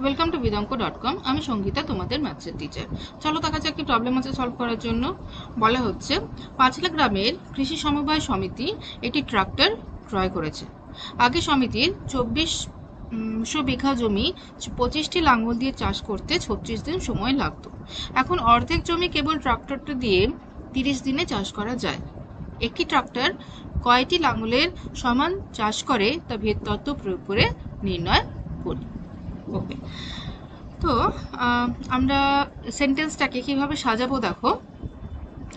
Welcome to bidanko.com। আমি সঙ্গীতা, তোমাদের ম্যাথসের teacher. চলো দেখা যাক কি প্রবলেম আছে সলভ করার জন্য। বলা হচ্ছে পাঁচলা গ্রামের কৃষি সমবায় সমিতি একটি ট্রাক্টর ক্রয় করেছে। আগে সমিতির 2400 বিঘা জমি 25টি লাঙ্গল দিয়ে চাষ করতে 36 দিন সময় লাগতো। এখন অর্ধেক জমি কেবল ট্রাক্টরটা দিয়ে 30 দিনে চাষ করা যায়। একটি ট্রাক্টর কয়টি লাঙ্গলের সমান চাষ করে তা ভেদ তত্ত্ব প্রয়োগ করে নির্ণয় করি। ওকে, তো আমরা সেন্টেন্সটাকে কিভাবে সাজাবো দেখো।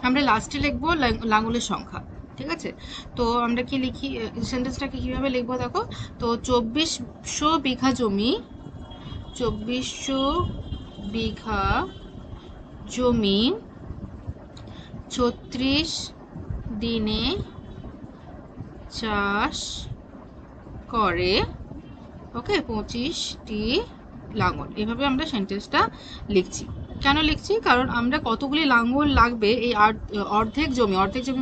আমরা লাস্টে লিখবো লাঙ্গলের সংখ্যা, ঠিক আছে? তো আমরা কি লিখি, সেন্টেন্সটাকে কিভাবে লিখবো দেখো। তো 2400 বিঘা জমি 2400 বিঘা জমি 36 দিনে চাষ করে, ওকে, 25টি লাঙ্গল। এভাবে আমরা সেন্টেন্সটা লিখছি। কেন লিখছি? কারণ আমরা কতগুলি লাঙ্গল লাগবে এই অর্ধেক জমি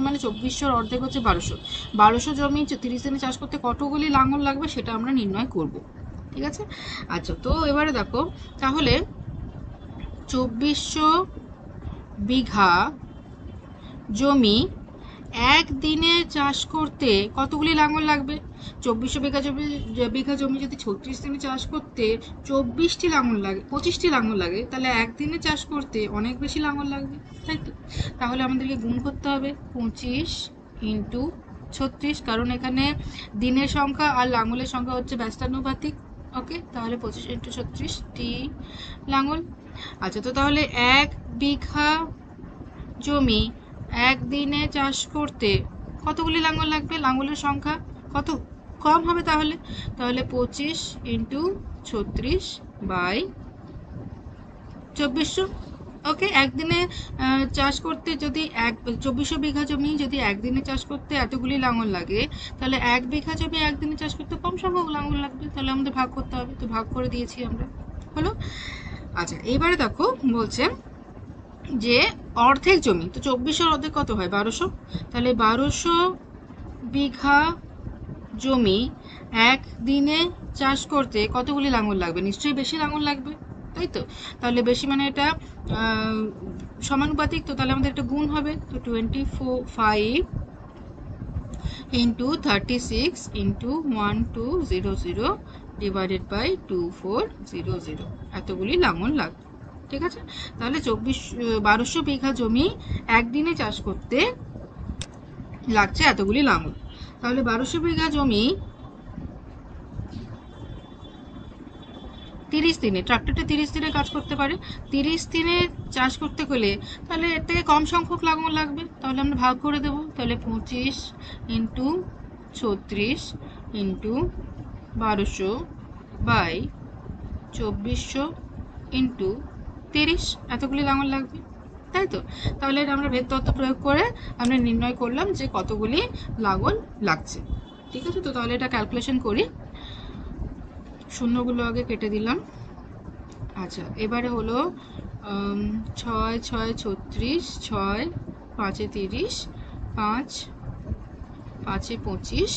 মানে 2400 অর্ধেক হচ্ছে 1200 জমি 30 দিনে চাষ করতে কতগুলি লাঙ্গল লাগবে সেটা আমরা নির্ণয় করব, ঠিক আছে? আচ্ছা, তো এবারে দেখো তাহলে 2400 বিঘা জমি একদিনে চাষ করতে কতগুলি লাঙ্গল লাগবে? 2400 বিঘা জমি যদি 36 দিনে চাষ করতে 24টি লাঙ্গল লাগে, 25টি লাঙ্গল লাগে, তাহলে একদিনে চাষ করতে অনেক বেশি লাঙ্গল লাগবে, তাই তো? তাহলে আমাদেরকে গুণ করতে হবে 25 ইন্টু 36, কারণ এখানে দিনের সংখ্যা আর লাঙ্গলের সংখ্যা হচ্ছে ব্যস্তানুপাতিক। ওকে, তাহলে 25 ইন্টু 36টি লাঙ্গল। আচ্ছা, তো তাহলে 1 বিঘা জমি একদিনে চাষ করতে কতগুলি লাঙ্গল লাগবে? লাঙ্গলের সংখ্যা কত কম হবে তাহলে 25 ইন্টু 36 বাই 2400। ওকে, একদিনে চাষ করতে যদি 2400 বিঘা জমি যদি একদিনে চাষ করতে এতগুলি লাঙ্গল লাগে, তাহলে 1 বিঘা জমি একদিনে চাষ করতে কম সংখ্যক লাঙ্গল লাগবে। তাহলে আমাদের ভাগ করতে হবে, তো ভাগ করে দিয়েছি আমরা, হলো। আচ্ছা, এবারে দেখো বলছে যে অর্ধেক জমি, তো 2400 অর্ধেক কত হয়? 1200। তাহলে 1200 বিঘা জমি একদিনে চাষ করতে কতগুলি লাঙ্গল লাগবে? নিশ্চয়ই বেশি লাঙ্গল লাগবে, তাই তো? তাহলে বেশি মানে এটা সমানুপাতিক, তো তাহলে আমাদের একটা গুণ হবে। তো 25 ইন্টু 36 ইন্টু 1200 ডিভাইডেড বাই 2400, এতগুলি লাঙ্গল লাগবে, ঠিক আছে? তাহলে 1200 বিঘা জমি একদিনে চাষ করতে লাগছে এতগুলি লাঙ্গল। তাহলে 1200 বিঘা জমি 30 দিনে, ট্রাক্টরটা 30 দিনে কাজ করতে পারে। 30 দিনে চাষ করতে গেলে তাহলে এর থেকে কম সংখ্যক লাঙ্গল লাগবে। তাহলে আমরা ভাগ করে দেবো। তাহলে 25 ইন্টু 36 ইন্টু 1200 বাই 2400 ইন্টু 30, এতগুলি লাঙ্গল লাগবে, তাই তো? তাহলে এটা আমরা ভেদ তত্ত্ব প্রয়োগ করে আমরা নির্ণয় করলাম যে কতগুলি লাঙ্গল লাগছে, ঠিক আছে? তো তাহলে এটা ক্যালকুলেশন করি। শূন্যগুলো আগে কেটে দিলাম। আচ্ছা, এবারে হলো 6 6 36, 6 5 30, 5 5 25,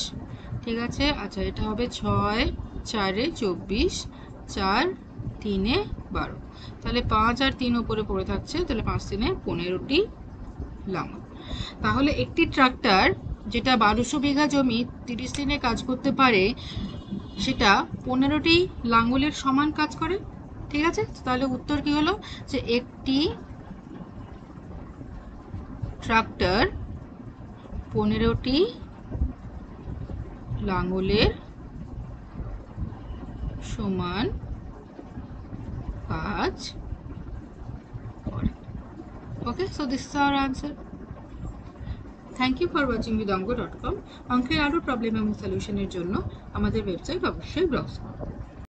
ঠিক আছে? আচ্ছা, এটা হবে 6 4 24, 4 3 12, তাহলে 5 আর 3 উপরে পড়ে থাকছে, তাহলে 5 3 15টি লাঙ্গল। তাহলে একটি ট্রাক্টর যেটা 1200 বিঘা জমি 30 দিনে কাজ করতে পারে সেটা 15টি লাঙ্গলের সমান কাজ করে, ঠিক আছে? তাহলে উত্তর কি হলো যে একটি ট্রাক্টর 15টি লাঙ্গলের সমান কাজ করে। Okay, so this is our answer. Thank you for watching bidanko.com। অঙ্কের আরও প্রবলেম এবং সলিউশনের জন্য আমাদের ওয়েবসাইট অবশ্যই ব্রাউজ করুন।